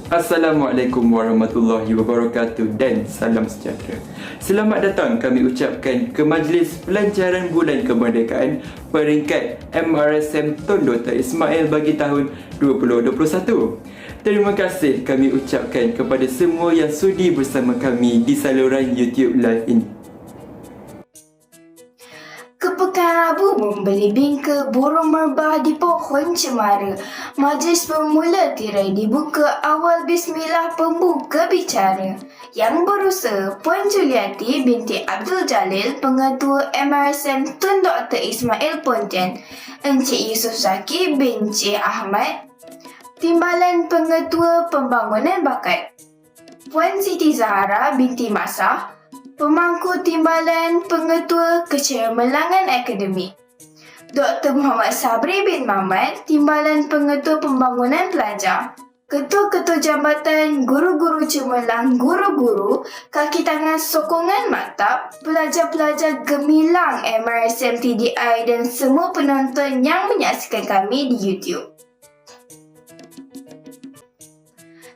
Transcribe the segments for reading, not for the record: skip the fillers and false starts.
Assalamualaikum warahmatullahi wabarakatuh dan salam sejahtera. Selamat datang kami ucapkan ke Majlis Pelancaran Bulan Kemerdekaan peringkat MRSM Tun Dr. Ismail bagi tahun 2021. Terima kasih kami ucapkan kepada semua yang sudi bersama kami di saluran YouTube Live ini. Kepekan Rabu membeli bingka burung merbah di pohon cemara. Majlis bermula tirai dibuka awal bismillah pembuka bicara. Yang berusaha Puan Juliati binti Abdul Jalil, Pengetua MRSM Tun Dr. Ismail Pontian, Encik Yusof Zaki bin Cik Ahmad, Timbalan Pengetua Pembangunan Bakat, Puan Siti Zahara binti Masah, Pemangku Timbalan Pengetua Kecemerlangan Akademik, Dr. Muhammad Sabri bin Mamat, Timbalan Pengetua Pembangunan Pelajar, Ketua-ketua jambatan guru-guru cemerlang, guru-guru, kaki tangan sokongan maktab, pelajar-pelajar gemilang MRSM TDI dan semua penonton yang menyaksikan kami di YouTube.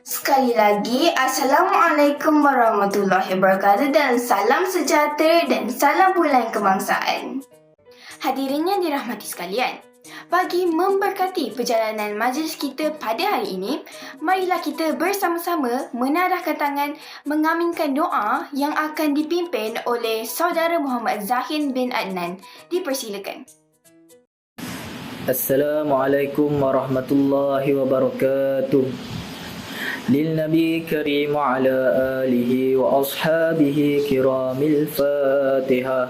Sekali lagi, Assalamualaikum warahmatullahi wabarakatuh dan salam sejahtera dan salam bulan kebangsaan. Hadirin yang dirahmati sekalian, bagi memberkati perjalanan majlis kita pada hari ini, marilah kita bersama-sama menarahkan tangan mengaminkan doa yang akan dipimpin oleh Saudara Muhammad Zahin bin Adnan. Dipersilakan. Assalamualaikum warahmatullahi wabarakatuh. للنبي كريم وعلى آله وأصحابه كرام الفاتحة.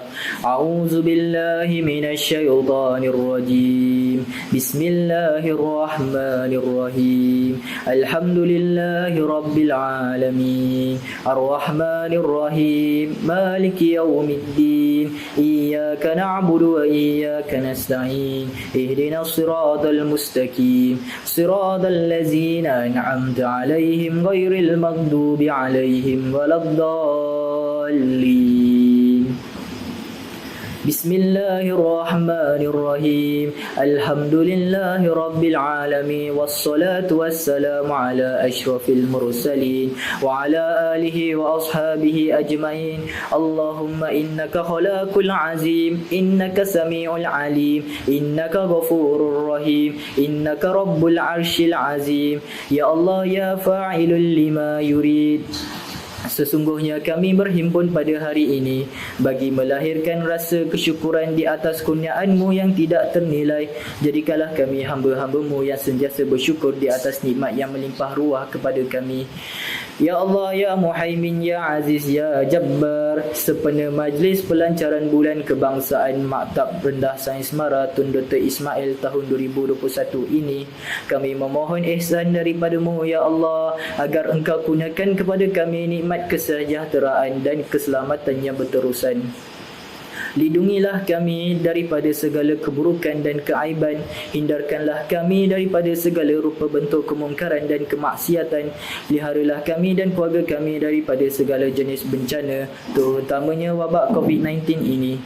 أعوذ بالله من الشيطان الرجيم. بسم الله الرحمن الرحيم. الحمد لله رب العالمين الرحمن الرحيم مالك يوم الدين إياك نعبد وإياك نستعين اهدنا الصراط المستقيم صراط الذين أنعمت عليهم غير المغضوب عليهم ولا الضالين. بسم الله الرحمن الرحيم. الحمد لله رب العالمين والصلاة والسلام على أشرف المرسلين وعلى آله وأصحابه أجمعين. اللهم إنك خلاق العظيم إنك سميع العليم إنك غفور رحيم إنك رب العرش العظيم. يا الله يا فاعل لما يريد. Sesungguhnya kami berhimpun pada hari ini bagi melahirkan rasa kesyukuran di atas kurniaan-Mu yang tidak ternilai. Jadikanlah kami hamba-hamba-Mu yang sentiasa bersyukur di atas nikmat yang melimpah ruah kepada kami. Ya Allah, Ya Muhaimin, Ya Aziz, Ya Jabbar. Sempena majlis pelancaran bulan kebangsaan Maktab Rendah Sains Mara Tun Dr. Ismail tahun 2021 ini, kami memohon ihsan daripada-Mu, Ya Allah, agar Engkau kurniakan kepada kami nikmat kesejahteraan dan keselamatan yang berterusan. Lindungilah kami daripada segala keburukan dan keaiban. Hindarkanlah kami daripada segala rupa bentuk kemungkaran dan kemaksiatan. Peliharalah kami dan keluarga kami daripada segala jenis bencana, terutamanya wabak COVID-19 ini.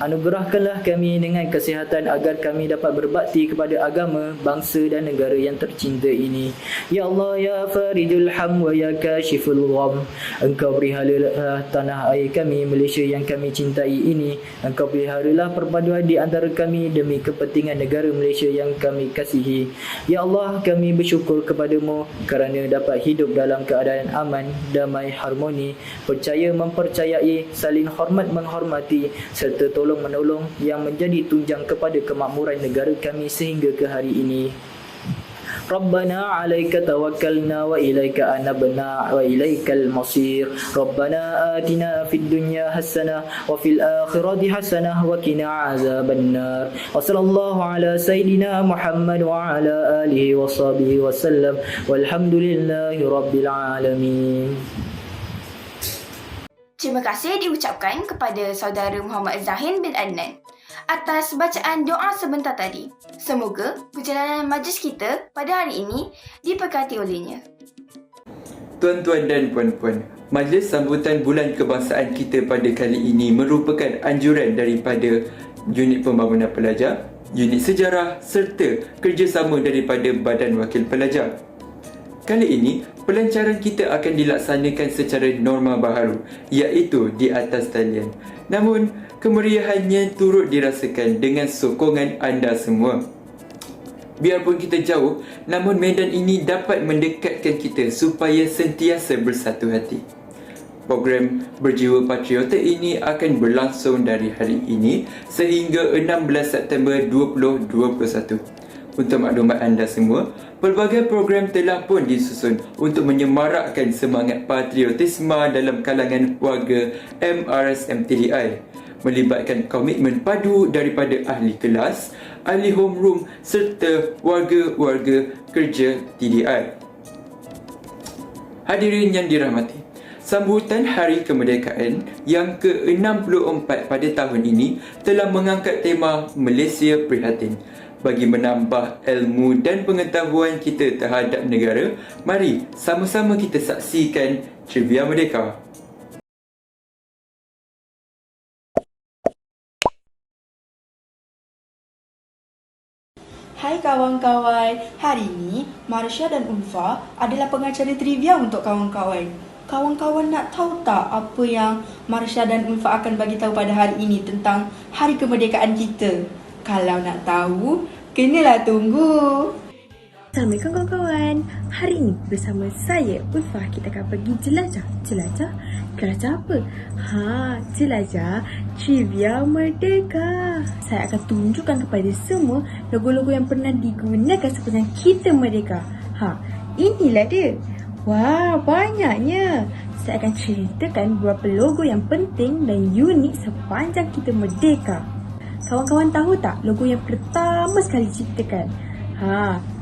Anugerahkanlah kami dengan kesihatan agar kami dapat berbakti kepada agama, bangsa dan negara yang tercinta ini. Ya Allah, Ya Faridul Ham wa Ya Kashiful Gham. Engkau peliharalah tanah air kami Malaysia yang kami cintai ini. Engkau peliharalah perpaduan di antara kami demi kepentingan negara Malaysia yang kami kasihi. Ya Allah, kami bersyukur kepada-Mu kerana dapat hidup dalam keadaan aman, damai, harmoni, percaya mempercayai, saling hormat menghormati serta tolong menolong yang menjadi tunjang kepada kemakmuran negara kami sehingga ke hari ini. Rabbana alaika tawakkalna wa ilaika anabna wa ilaikal masir. Rabbana atina fid dunya hasanah wa fil akhirati hasanah wa qina azabannar. Wa sallallahu ala sayidina Muhammad wa ala alihi wa sahbihi wa sallam. Walhamdulillahi rabbil alamin. Terima kasih diucapkan kepada Saudara Muhammad Zahin bin Adnan atas bacaan doa sebentar tadi. Semoga perjalanan majlis kita pada hari ini diberkati olehnya. Tuan-tuan dan puan-puan, majlis sambutan bulan kebangsaan kita pada kali ini merupakan anjuran daripada Unit Pembangunan Pelajar, Unit Sejarah serta kerjasama daripada Badan Wakil Pelajar. Kali ini, pelancaran kita akan dilaksanakan secara norma baharu, iaitu di atas talian. Namun, kemeriahannya turut dirasakan dengan sokongan anda semua. Biarpun kita jauh, namun medan ini dapat mendekatkan kita supaya sentiasa bersatu hati. Program Berjiwa Patriota ini akan berlangsung dari hari ini sehingga 16 September 2021. Untuk maklumat anda semua, pelbagai program telah pun disusun untuk menyemarakkan semangat patriotisme dalam kalangan warga MRSM TDI, melibatkan komitmen padu daripada ahli kelas, ahli homeroom serta warga-warga kerja TDI. Hadirin yang dirahmati, sambutan Hari Kemerdekaan yang ke-64 pada tahun ini telah mengangkat tema Malaysia Prihatin. Bagi menambah ilmu dan pengetahuan kita terhadap negara, mari sama-sama kita saksikan Trivia Merdeka. Hai kawan-kawan, hari ini Marsha dan Ulfa adalah pengacara trivia untuk kawan-kawan. Kawan-kawan nak tahu tak apa yang Marsha dan Ulfa akan bagi tahu pada hari ini tentang Hari Kemerdekaan kita? Kalau nak tahu, kenalah tunggu. Assalamualaikum kawan-kawan. Hari ini bersama saya Ulfa kita akan pergi jelajah. Jelajah apa? Jelajah Trivia Merdeka. Saya akan tunjukkan kepada semua logo-logo yang pernah digunakan sepanjang kita merdeka. Inilah dia. Wah, banyaknya. Saya akan ceritakan beberapa logo yang penting dan unik sepanjang kita merdeka. Kawan-kawan tahu tak logo yang pertama sekali diciptakan?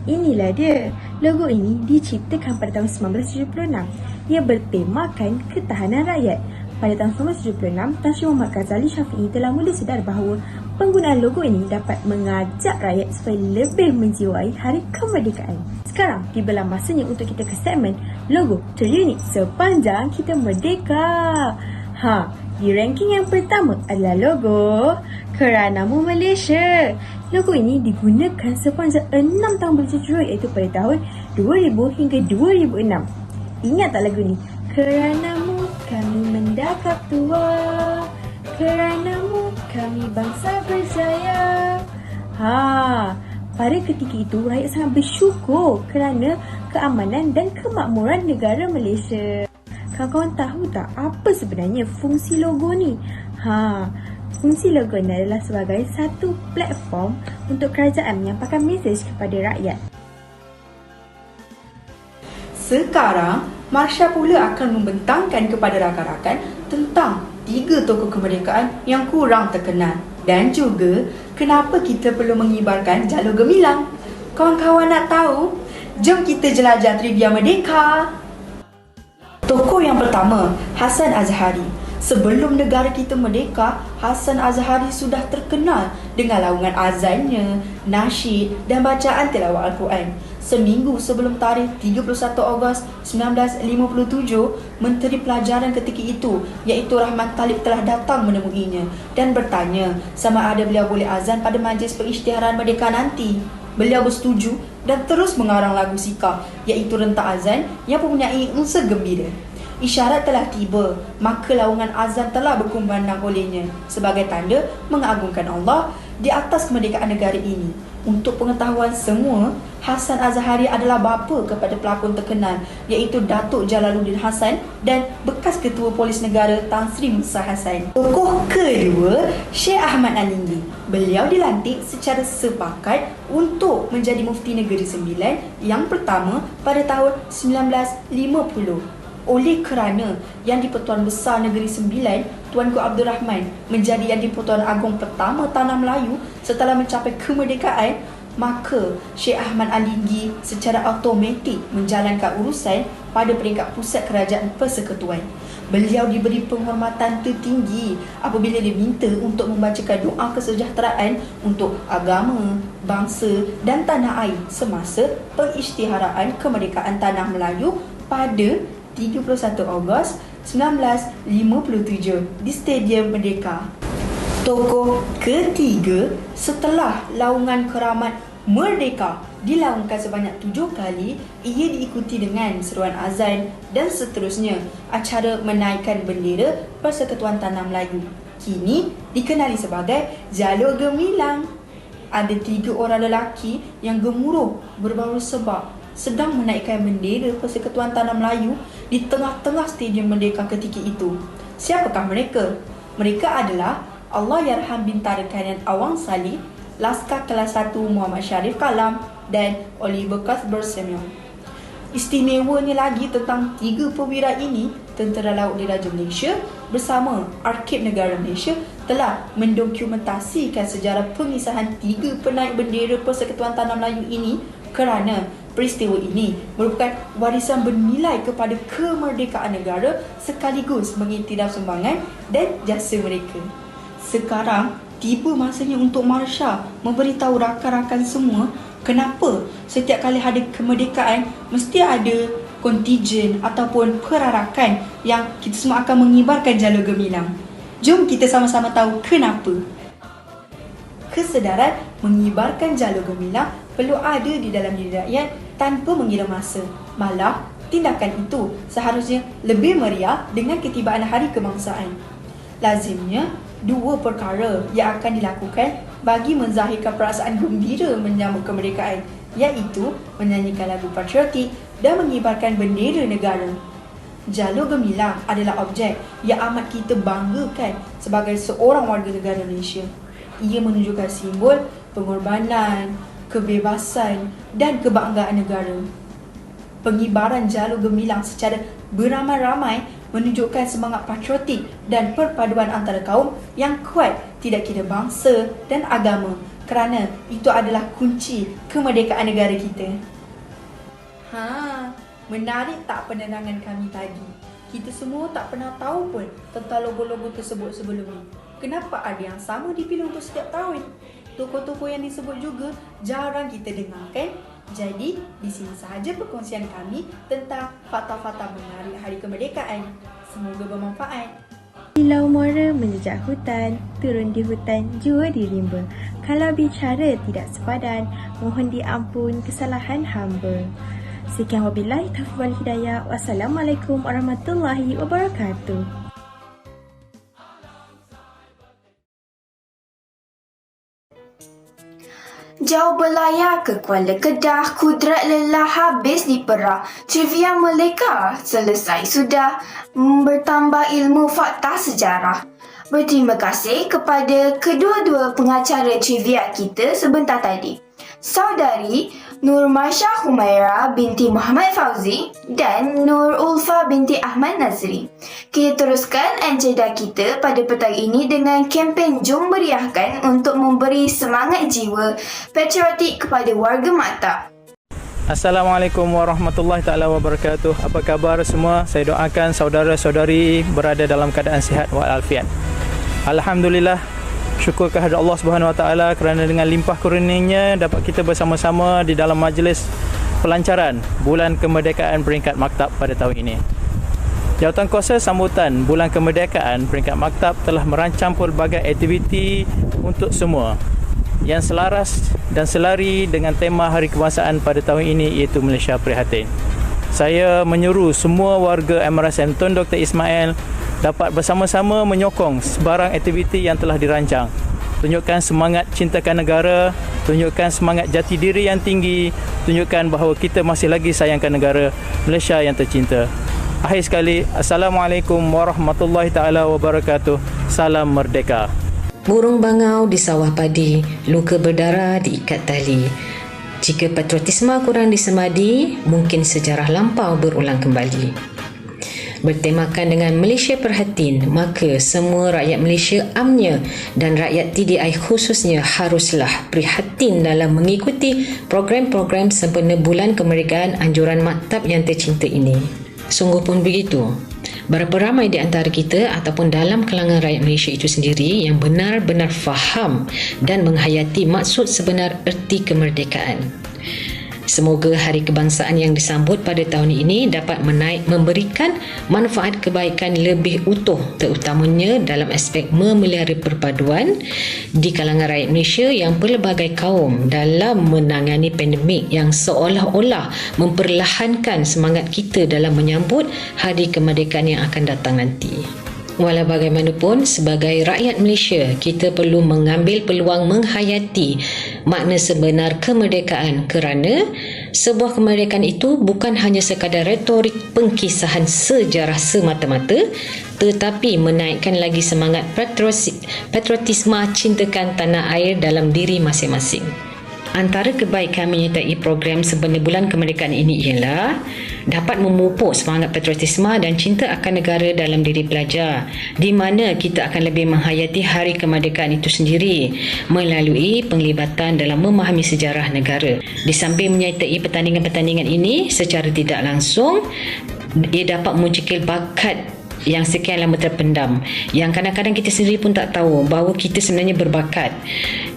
Inilah dia. Logo ini diciptakan pada tahun 1976. Ia bertemakan ketahanan rakyat. Pada tahun 1976, Tan Sri Muhammad Ghazali Syafi'i telah mula sedar bahawa penggunaan logo ini dapat mengajak rakyat supaya lebih menjiwai Hari Kemerdekaan. Sekarang, tibalah masanya untuk kita ke segmen logo terunik sepanjang kita merdeka. Di ranking yang pertama adalah logo Keranamu Malaysia. Logo ini digunakan sepanjang 6 tahun berturut-turut, iaitu pada tahun 2000 hingga 2006. Ingat tak lagu ni? Keranamu kami mendakap tua, keranamu kami bangsa berjaya. Pada ketika itu rakyat sangat bersyukur kerana keamanan dan kemakmuran negara Malaysia. Kawan-kawan tahu tak apa sebenarnya fungsi logo ni? Fungsi logo ni adalah sebagai satu platform untuk kerajaan menyampaikan mesej kepada rakyat. Sekarang, Marsha pula akan membentangkan kepada rakan-rakan tentang 3 tokoh kemerdekaan yang kurang terkenal dan juga kenapa kita perlu mengibarkan jalur gemilang. Kawan-kawan nak tahu? Jom kita jelajah Trivia Merdeka. Tokoh yang pertama, Hasan Azhari. Sebelum negara kita merdeka, Hasan Azhari sudah terkenal dengan laungan azannya, nasyid dan bacaan tilawah Al-Quran. Seminggu sebelum tarikh 31 Ogos 1957, Menteri Pelajaran ketika itu iaitu Rahman Talib telah datang menemuinya dan bertanya sama ada beliau boleh azan pada majlis pengisytiharan merdeka nanti. Beliau bersetuju dan terus mengarang lagu Sika iaitu rentak azan yang mempunyai unsur gembira. Isyarat telah tiba, maka laungan azan telah berkumandang olehnya sebagai tanda mengagungkan Allah di atas kemerdekaan negara ini. Untuk pengetahuan semua, Hasan Azhari adalah bapa kepada pelakon terkenal iaitu Datuk Jalaluddin Hassan dan bekas Ketua Polis Negara Tan Sri Musa Hassan. Tokoh kedua, Sheikh Ahmad Alinggi. Beliau dilantik secara sepakat untuk menjadi Mufti Negeri Sembilan yang pertama pada tahun 1950. Oleh kerana Yang di-Pertuan Besar Negeri Sembilan, Tuanku Abdul Rahman, menjadi Yang di-Pertuan Agong pertama Tanah Melayu setelah mencapai kemerdekaan, maka Sheikh Ahmad Alinggi secara automatik menjalankan urusan pada peringkat pusat kerajaan persekutuan. Beliau diberi penghormatan tertinggi apabila diminta untuk membacakan doa kesejahteraan untuk agama, bangsa dan tanah air semasa pengisytiharaan kemerdekaan Tanah Melayu pada 31 Ogos 1957 di Stadium Merdeka. Tokoh ketiga setelah laungan keramat Merdeka dilaungkan sebanyak 7 kali. Ia diikuti dengan seruan azan dan seterusnya acara menaikkan bendera Persekutuan Tanah Melayu. Kini dikenali sebagai Jalur Gemilang. Ada 3 orang lelaki yang gemuruh berbau sebab sedang menaikkan bendera Persekutuan Tanah Melayu di tengah-tengah Stadium Merdeka ketika itu. Siapakah mereka? Mereka adalah Allahyarham Bintara Kanan Awang Saleh, Laskar Kelas 1 Muhammad Sharif Kalam dan Oliver Cuthbert Samuel. Istimewanya lagi tentang 3 perwira ini, Tentera Laut Diraja Malaysia bersama Arkib Negara Malaysia telah mendokumentasikan sejarah pengisahan 3 penaik bendera Persekutuan Tanah Melayu ini kerana peristiwa ini merupakan warisan bernilai kepada kemerdekaan negara sekaligus mengiktiraf sumbangan dan jasa mereka. Sekarang tiba masanya untuk Marsha memberitahu rakan-rakan semua kenapa setiap kali ada kemerdekaan mesti ada kontijen ataupun perarakan yang kita semua akan mengibarkan jalur gemilang. Jom kita sama-sama tahu kenapa. Kesedaran mengibarkan jalur gemilang perlu ada di dalam diri rakyat tanpa mengira masa. Malah, tindakan itu seharusnya lebih meriah dengan ketibaan Hari Kebangsaan. Lazimnya, 2 perkara yang akan dilakukan bagi menzahirkan perasaan gembira menyambut kemerdekaan, iaitu menyanyikan lagu patriotik dan mengibarkan bendera negara. Jalur gemilang adalah objek yang amat kita banggakan sebagai seorang warga negara Malaysia. Ia menunjukkan simbol pengorbanan, kebebasan dan kebanggaan negara. Pengibaran jalur gemilang secara beramai-ramai menunjukkan semangat patriotik dan perpaduan antara kaum yang kuat tidak kira bangsa dan agama, kerana itu adalah kunci kemerdekaan negara kita. Menarik tak penerangan kami tadi? Kita semua tak pernah tahu pun tentang logo-logo tersebut sebelum ini. Kenapa ada yang sama dipilih untuk setiap tahun? Tokoh-tokoh yang disebut juga jarang kita dengar, kan? Jadi, di sini sahaja perkongsian kami tentang fakta-fakta menarik Hari Kemerdekaan. Semoga bermanfaat. Silau muara menjejak hutan, turun di hutan, jua di rimba. Kalau bicara tidak sepadan, mohon diampun kesalahan hamba. Sekian wabillahi taufiq wal hidayah. Wassalamualaikum warahmatullahi wabarakatuh. Jauh berlayar ke Kuala Kedah, kudrat lelah habis di Perak. Trivia Merdeka selesai sudah, bertambah ilmu fakta sejarah. Berterima kasih kepada kedua-dua pengacara trivia kita sebentar tadi. Saudari Nur Marsha Humaira binti Muhammad Fauzi dan Nur Ulfa binti Ahmad Nazri. Kita teruskan anjada kita pada petang ini dengan kempen Jom Meriahkan untuk memberi semangat jiwa patriotik kepada warga Maktab. Assalamualaikum warahmatullahi taala wabarakatuh. Apa khabar semua? Saya doakan saudara-saudari berada dalam keadaan sihat walafiat. Alhamdulillah, syukur kehadirat Allah Subhanahu Wa Taala kerana dengan limpah kurnianya dapat kita bersama-sama di dalam majlis pelancaran Bulan Kemerdekaan Peringkat Maktab pada tahun ini. Jawatankuasa sambutan Bulan Kemerdekaan Peringkat Maktab telah merancang pelbagai aktiviti untuk semua yang selaras dan selari dengan tema Hari Kebangsaan pada tahun ini, iaitu Malaysia Prihatin. Saya menyuruh semua warga MRSM Tun Dr. Ismail dapat bersama-sama menyokong sebarang aktiviti yang telah dirancang. Tunjukkan semangat cintakan negara, tunjukkan semangat jati diri yang tinggi, tunjukkan bahawa kita masih lagi sayangkan negara Malaysia yang tercinta. Akhir sekali, Assalamualaikum warahmatullahi taala wabarakatuh. Salam merdeka. Burung bangau di sawah padi, luka berdarah diikat tali. Jika patriotisme kurang disemadi, mungkin sejarah lampau berulang kembali. Bertemakan dengan Malaysia Prihatin, maka semua rakyat Malaysia amnya dan rakyat TDI khususnya haruslah prihatin dalam mengikuti program-program sempena Bulan Kemerdekaan Anjuran Maktab yang tercinta ini. Sungguh pun begitu. Berapa ramai di antara kita ataupun dalam kalangan rakyat Malaysia itu sendiri yang benar-benar faham dan menghayati maksud sebenar erti kemerdekaan. Semoga Hari Kebangsaan yang disambut pada tahun ini dapat memberikan manfaat kebaikan lebih utuh, terutamanya dalam aspek memelihara perpaduan di kalangan rakyat Malaysia yang pelbagai kaum dalam menangani pandemik yang seolah-olah memperlahankan semangat kita dalam menyambut Hari Kemerdekaan yang akan datang nanti. Walau bagaimanapun, sebagai rakyat Malaysia, kita perlu mengambil peluang menghayati makna sebenar kemerdekaan, kerana sebuah kemerdekaan itu bukan hanya sekadar retorik pengkisahan sejarah semata-mata, tetapi menaikkan lagi semangat patriotisme cintakan tanah air dalam diri masing-masing. Antara kebaikan menyertai program Sebenar Bulan Kemerdekaan ini ialah dapat memupuk semangat patriotisme dan cinta akan negara dalam diri pelajar, di mana kita akan lebih menghayati Hari Kemerdekaan itu sendiri melalui penglibatan dalam memahami sejarah negara. Di samping menyertai pertandingan-pertandingan ini, secara tidak langsung ia dapat mencekik bakat yang sekian lama terpendam, yang kadang-kadang kita sendiri pun tak tahu bahawa kita sebenarnya berbakat,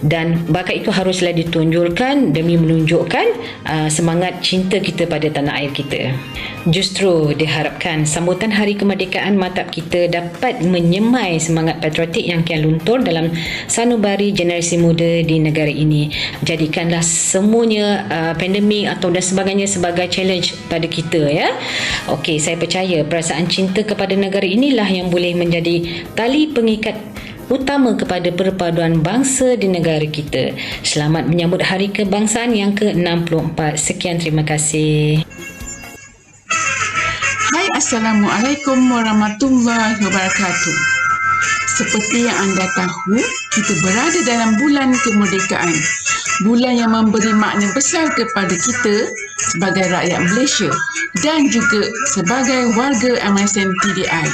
dan bakat itu haruslah ditunjukkan demi menunjukkan semangat cinta kita pada tanah air kita. Justru diharapkan sambutan Hari Kemerdekaan matap kita dapat menyemai semangat patriotik yang kian luntur dalam sanubari generasi muda di negara ini. Jadikanlah semuanya pandemik atau dan sebagainya sebagai challenge pada kita, ya. Okey, saya percaya perasaan cinta kepada negara inilah yang boleh menjadi tali pengikat utama kepada perpaduan bangsa di negara kita. Selamat menyambut Hari Kebangsaan yang ke-64. Sekian, terima kasih. Hai, Assalamualaikum warahmatullahi wabarakatuh. Seperti yang anda tahu, kita berada dalam bulan kemerdekaan. Bulan yang memberi makna besar kepada kita sebagai rakyat Malaysia dan juga sebagai warga MSM TDI.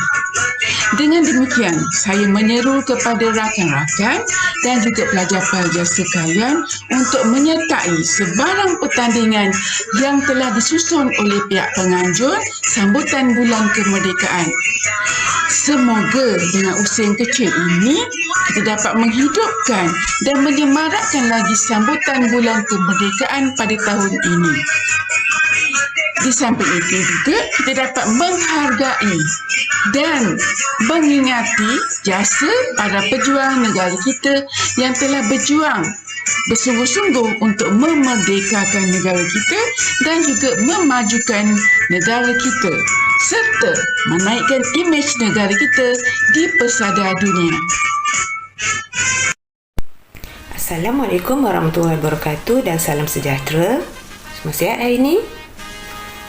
Dengan demikian, saya menyeru kepada rakan-rakan dan juga pelajar-pelajar sekalian untuk menyertai sebarang pertandingan yang telah disusun oleh pihak penganjur sambutan bulan kemerdekaan. Semoga dengan usaha yang kecil ini kita dapat menghidupkan dan menyemarakkan lagi sambutan bulan kemerdekaan pada tahun ini. Di samping itu juga kita dapat menghargai dan mengingati jasa para pejuang negara kita yang telah berjuang bersungguh-sungguh untuk memerdekakan negara kita dan juga memajukan negara kita serta menaikkan imej negara kita di pesada dunia. Assalamualaikum warahmatullahi wabarakatuh dan salam sejahtera. Semua sihat hari ini?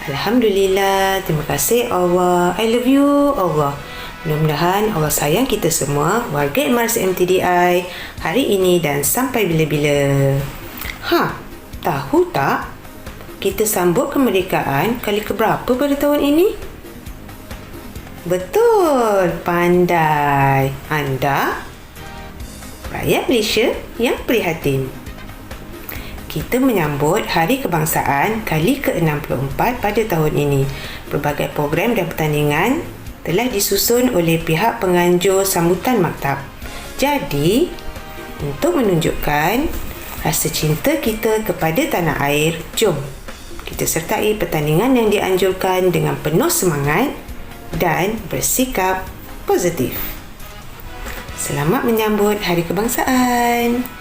Alhamdulillah, terima kasih Allah. I love you Allah. Mudah-mudahan Allah sayang kita semua, warga MRSM TDI, hari ini dan sampai bila-bila. Tahu tak? Kita sambut kemerdekaan kali keberapa pada tahun ini? Betul, pandai. Anda, rakyat Malaysia yang prihatin. Kita menyambut Hari Kebangsaan kali ke-64 pada tahun ini. Pelbagai program dan pertandingan telah disusun oleh pihak penganjur sambutan maktab. Jadi, untuk menunjukkan rasa cinta kita kepada tanah air, jom kita sertai pertandingan yang dianjurkan dengan penuh semangat dan bersikap positif. Selamat menyambut Hari Kebangsaan.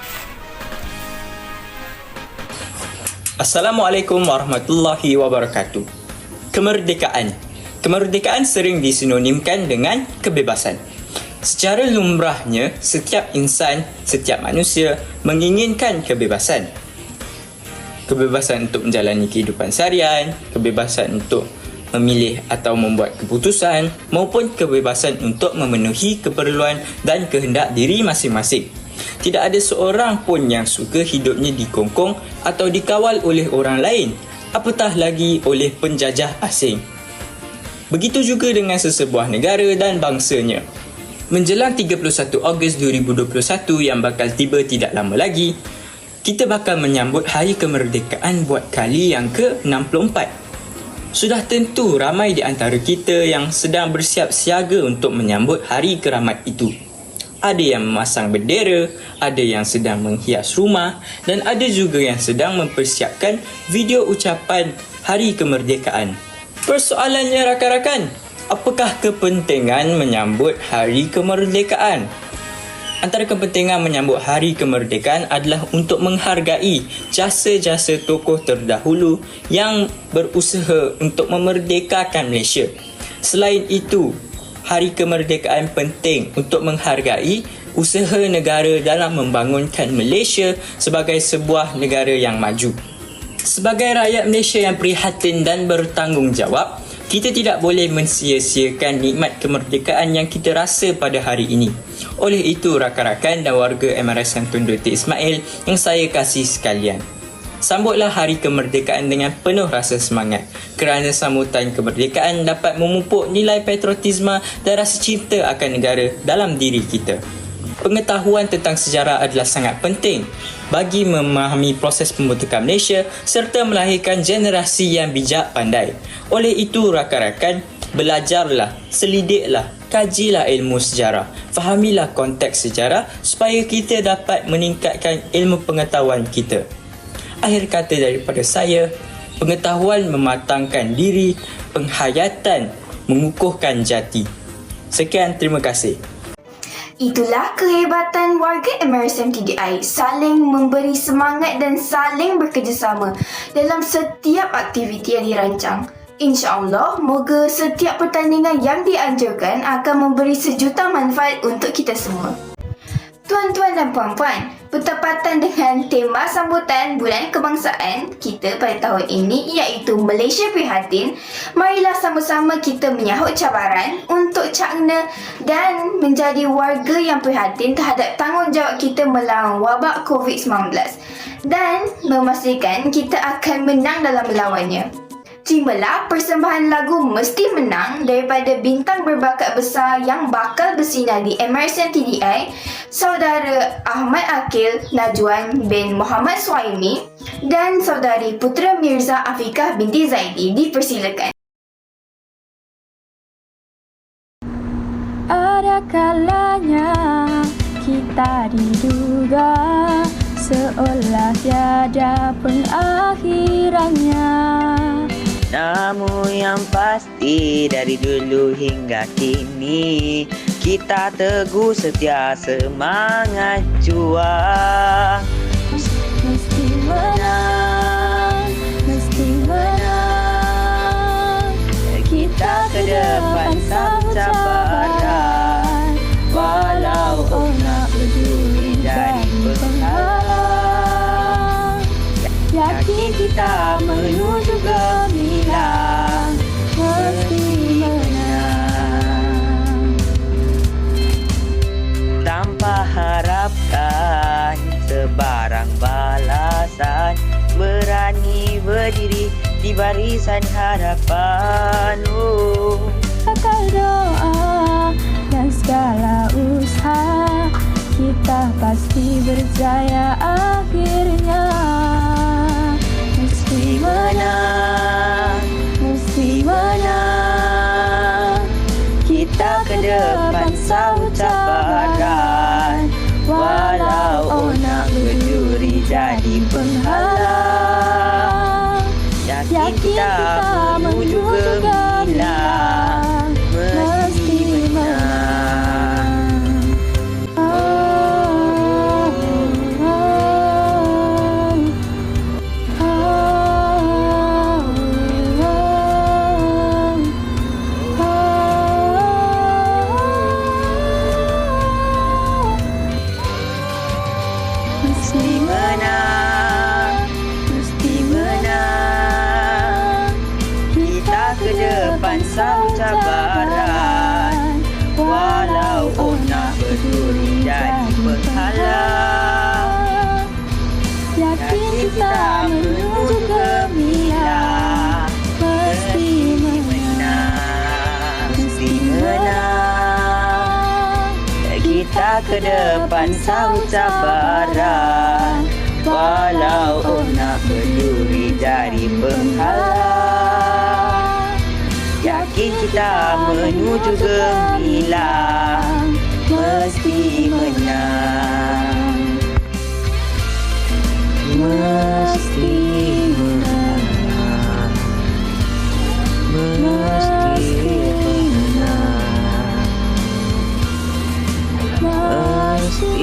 Assalamualaikum warahmatullahi wabarakatuh. Kemerdekaan. Kemerdekaan sering disinonimkan dengan kebebasan. Secara lumrahnya, setiap insan, setiap manusia menginginkan kebebasan. Kebebasan untuk menjalani kehidupan seharian, kebebasan untuk memilih atau membuat keputusan, maupun kebebasan untuk memenuhi keperluan dan kehendak diri masing-masing. Tidak ada seorang pun yang suka hidupnya dikongkong atau dikawal oleh orang lain, apatah lagi oleh penjajah asing. Begitu juga dengan sesebuah negara dan bangsanya. Menjelang 31 Ogos 2021 yang bakal tiba tidak lama lagi, kita bakal menyambut Hari Kemerdekaan buat kali yang ke-64. Sudah tentu ramai di antara kita yang sedang bersiap siaga untuk menyambut hari keramat itu. Ada yang memasang bendera, ada yang sedang menghias rumah dan ada juga yang sedang mempersiapkan video ucapan Hari Kemerdekaan. Persoalannya rakan-rakan, apakah kepentingan menyambut Hari Kemerdekaan? Antara kepentingan menyambut Hari Kemerdekaan adalah untuk menghargai jasa-jasa tokoh terdahulu yang berusaha untuk memerdekakan Malaysia. Selain itu, Hari Kemerdekaan penting untuk menghargai usaha negara dalam membangunkan Malaysia sebagai sebuah negara yang maju. Sebagai rakyat Malaysia yang prihatin dan bertanggungjawab, kita tidak boleh mensia-siakan nikmat kemerdekaan yang kita rasa pada hari ini. Oleh itu, rakan-rakan dan warga MRSM Tun Dr. Ismail yang saya kasih sekalian, sambutlah Hari Kemerdekaan dengan penuh rasa semangat kerana sambutan kemerdekaan dapat memupuk nilai patriotisme dan rasa cinta akan negara dalam diri kita. Pengetahuan tentang sejarah adalah sangat penting bagi memahami proses pembentukan Malaysia serta melahirkan generasi yang bijak pandai. Oleh itu, rakan-rakan, belajarlah, selidiklah, kajilah ilmu sejarah, fahamilah konteks sejarah supaya kita dapat meningkatkan ilmu pengetahuan kita. Akhir kata daripada saya, pengetahuan mematangkan diri, penghayatan mengukuhkan jati. Sekian, terima kasih. Itulah kehebatan warga MRSM TDI, saling memberi semangat dan saling bekerjasama dalam setiap aktiviti yang dirancang. InsyaAllah, moga setiap pertandingan yang dianjurkan akan memberi sejuta manfaat untuk kita semua. Tuan-tuan dan puan-puan, bertepatan dengan tema sambutan Bulan Kebangsaan kita pada tahun ini iaitu Malaysia Prihatin, marilah sama-sama kita menyahut cabaran untuk cakna dan menjadi warga yang prihatin terhadap tanggungjawab kita melawan wabak COVID-19 dan memastikan kita akan menang dalam melawannya. Terimalah persembahan lagu Mesti Menang daripada bintang berbakat besar yang bakal bersinar di MRSM TDI, Saudara Ahmad Akil Najwan bin Muhammad Suhaimi dan Saudari Putera Mirza Afiqah binti Zaidi. Dipersilakan. Ada kalanya kita diduga seolah tiada pengakhirannya. Namun yang pasti dari dulu hingga kini kita teguh setia semangat juang. Mesti menang, mesti menang. Kita ke depan sambut cabaran, walau nak berduri jadi penghalang. Yakin kita menuju gemilang, mesti menang. Tanpa harapkan sebarang balasan, berani berdiri di barisan harapan. Akal doa dan segala usaha, kita pasti berjaya akhirnya. Mesti menang, mesti menang. Kita ke depan sambut cabaran, walau nak berduri jadi penghalang. Yakin kita menuju gemilang, mesti menang. Mesti menang, mesti menang. Kita ke depan sambut cabaran, walau nak berduri jadi penghalang. Yakin kita menuju gemilang, mesti menang, mesti menang. Kita ke depan sambut cabaran, walau nak berduri jadi penghalang. Yakin kita menuju gemilang, mesti menang. Mesti menang. Mesti menang. Mesti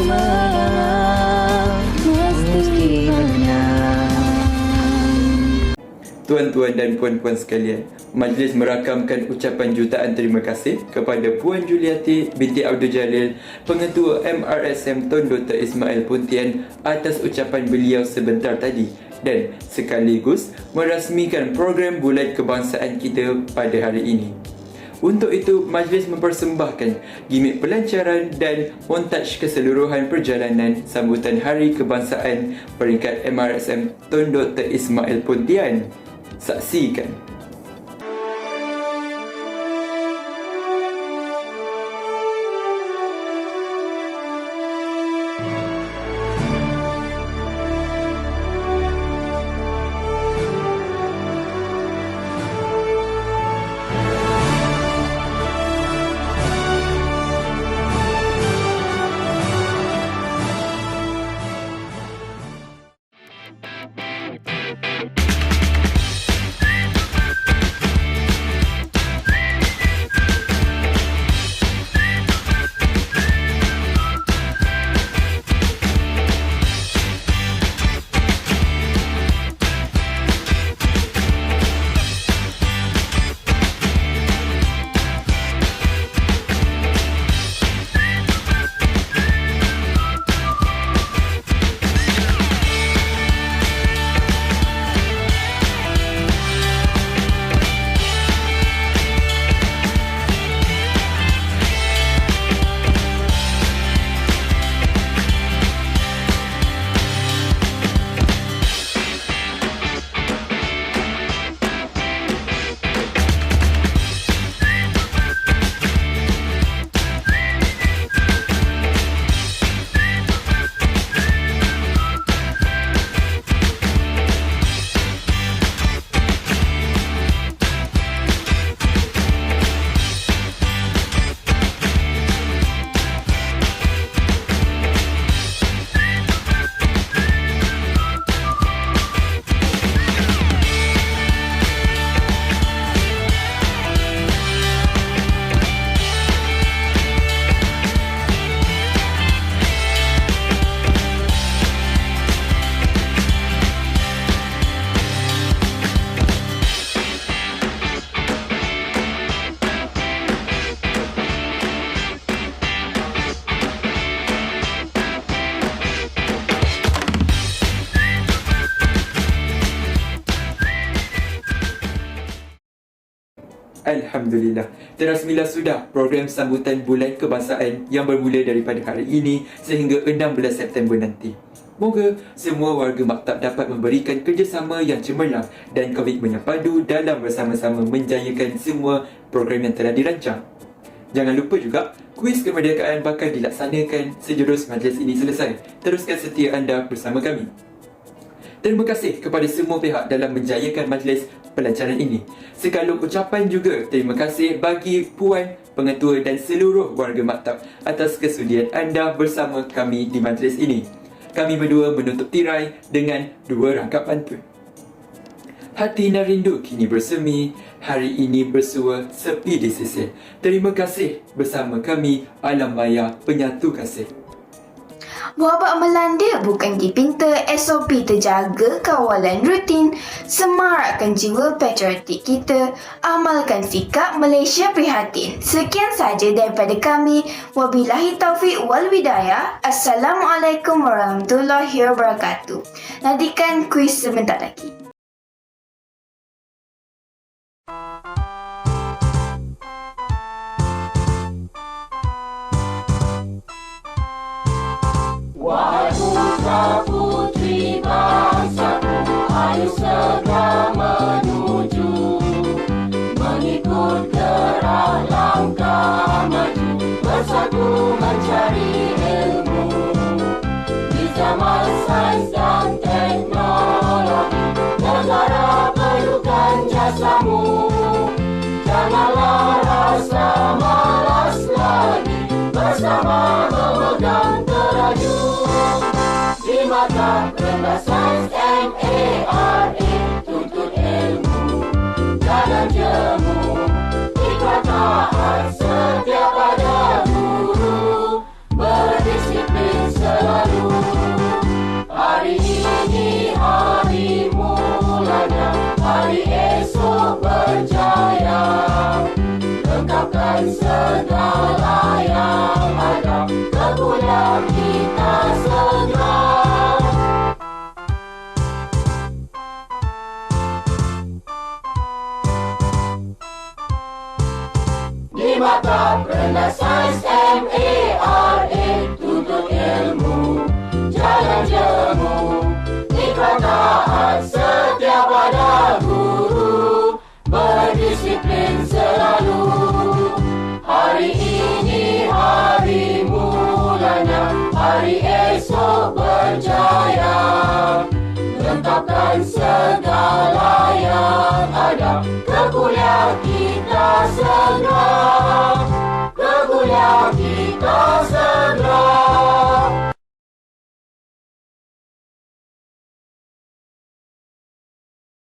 menang. Mesti menang. Tuan-tuan dan puan-puan sekalian, majlis merakamkan ucapan jutaan terima kasih kepada Puan Juliati binti Abdul Jalil, Pengetua MRSM Tun Dr. Ismail Pontian atas ucapan beliau sebentar tadi dan sekaligus merasmikan program Bulan Kebangsaan kita pada hari ini. Untuk itu, majlis mempersembahkan gimik pelancaran dan montaj keseluruhan perjalanan sambutan Hari Kebangsaan peringkat MRSM Tun Dr. Ismail Pontian. Saksikan. Alhamdulillah, terasmilah sudah program sambutan Bulan Kebangsaan yang bermula daripada hari ini sehingga 16 September nanti. Moga semua warga maktab dapat memberikan kerjasama yang cemerlang dan komitmen yang padu dalam bersama-sama menjayakan semua program yang telah dirancang. Jangan lupa juga, kuis kemerdekaan bakal dilaksanakan sejurus majlis ini selesai. Teruskan setia anda bersama kami. Terima kasih kepada semua pihak dalam menjayakan majlis pelancaran ini. Sekalung ucapan juga terima kasih bagi Puan Pengetua dan seluruh warga maktab atas kesudian anda bersama kami di majlis ini. Kami berdua menutup tirai dengan dua rangkap pantun. Hati dan rindu kini bersemi, hari ini bersua sepi di sisi. Terima kasih bersama kami, alam maya penyatu kasih. Wabak melanda bukan dipinta, SOP terjaga kawalan rutin. Semarakkan jiwa patriotik kita, amalkan sikap Malaysia prihatin. Sekian sahaja daripada kami. Wabillahi taufiq wal hidayah. Assalamualaikum warahmatullahi wabarakatuh. Nantikan kuis sebentar lagi. Wahai putra putri bangsaku, ayo segera menuju, mengikut gerak langkah maju, bersatu mencari ilmu. Di zaman sains dan teknologi, negara perlukan jasamu. Janganlah rasa malas lagi, mata rendah sains MARA, tuntut ilmu, jangan jemu. Ikrar taat setia pada guru, berdisiplin selalu. Hari ini hari mulanya, hari esok berjaya. Lengkapkan segala yang ada, ke kuliah kita segera.